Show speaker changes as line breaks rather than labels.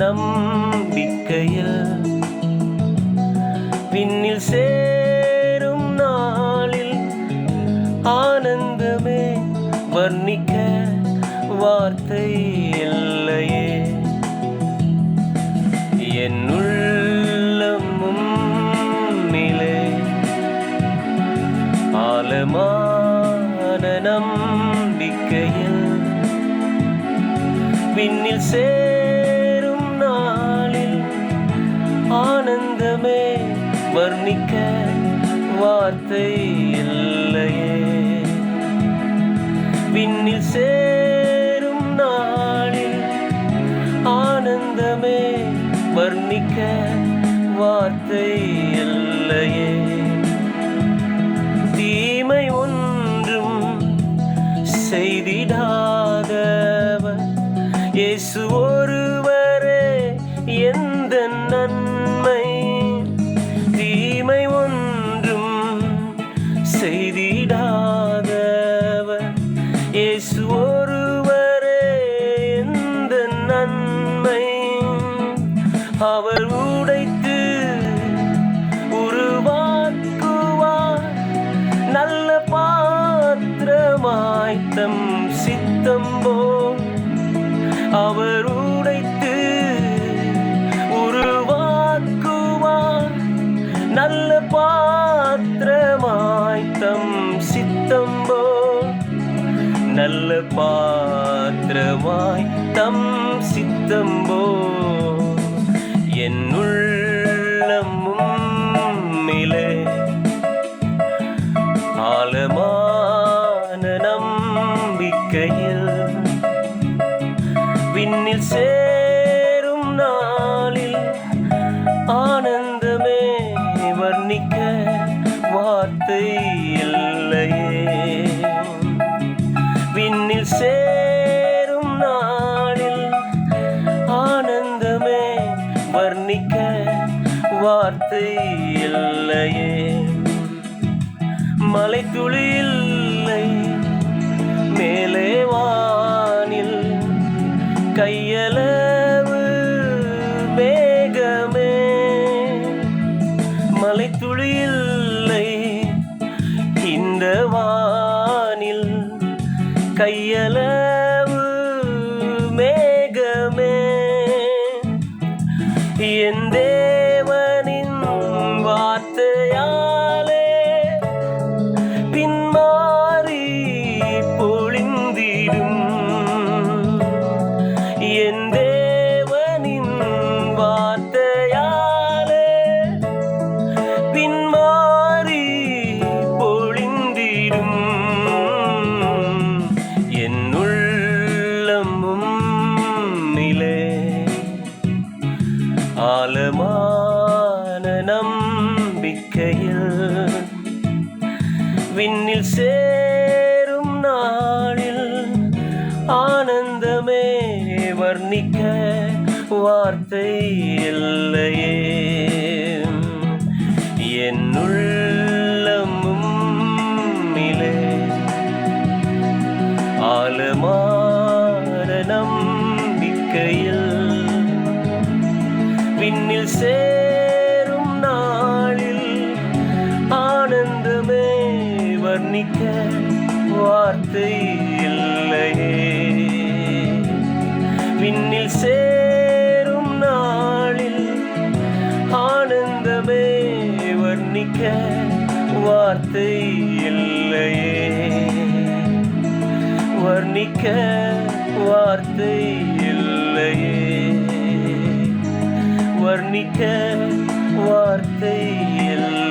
நம்பிக்கையில் விண்ணில் சேரும் நாளில் ஆனந்தமே வர்ணிக்க வார்த்தை இல்லையே. என் உள்ளம் உம்மிலே ஆழமான நம்பிக்கையில் விண்ணில் சேரும் நாளில் ஆனந்தமே வர்ணிக்க வார்த்தை இல்லையே. விண்ணில் சேரும் நாளில் ஆனந்தமே வர்ணிக்க வார்த்தை இல்லையே. தீமை ஒன்றும் செய்திடாதவர் இயேசு ஒருவரே எந்த நன்மை. தீமை ஒன்றும் செய்திடாதவர் இயேசு ஒருவரே எந்த நன்மை. அவர் உடைத்து உருவாக்குவார் நல்ல பாத்திரமாய் தம் சித்தம்போ. அவர் உடைத்து உருவாக்குவார் நல்ல பாத்திரமாய் தம் சித்தம்போ. நல்ல பாத்திரமாய் தம் சித்தம்போ. என் உள்ளம் உம்மிலே ஆழமான நம்பிக்கையில் விண்ணில் சேரும் நாளில் ஆனந்தமே வர்ணிக்க வார்த்தை இல்லையே. விண்ணில் சேரும் நாளில் ஆனந்தமே வர்ணிக்க வார்த்தை இல்லையே. மலைத்துளி இல்லை மேலே வானில் கையளவு மேகமே. மலைத்துளி இல்லை இந்த வானில் கையளவு மேகமே. என் தேவனின் வார்த்தையாலே பின்மாறி பொழிந்திடும். என் தேவனின் வார்த்தையாலே பின்மாறி பொழிந்திடும். என் உள்ளம் உம்மிலே ஆழமான நம்பிக்கையில் விண்ணில் சேரும் நாளில் ஆனந்தமே வர்ணிக்க வார்த்தை இல்லையே. என் உள்ளம் உம்மிலே ஆழமான நம்பிக்கையில் விண்ணில் சேரும் நாளில் ஆனந்தமே வர்ணிக்க வார்த்தை இல்லையே. விண்ணில் சேரும் நாளில் ஆனந்தமே வர்ணிக்க வார்த்தை இல்லையே. வர்ணிக்க வார்த்தை இல்லையே. வர்ணிக்க வார்த்தை இல்லை.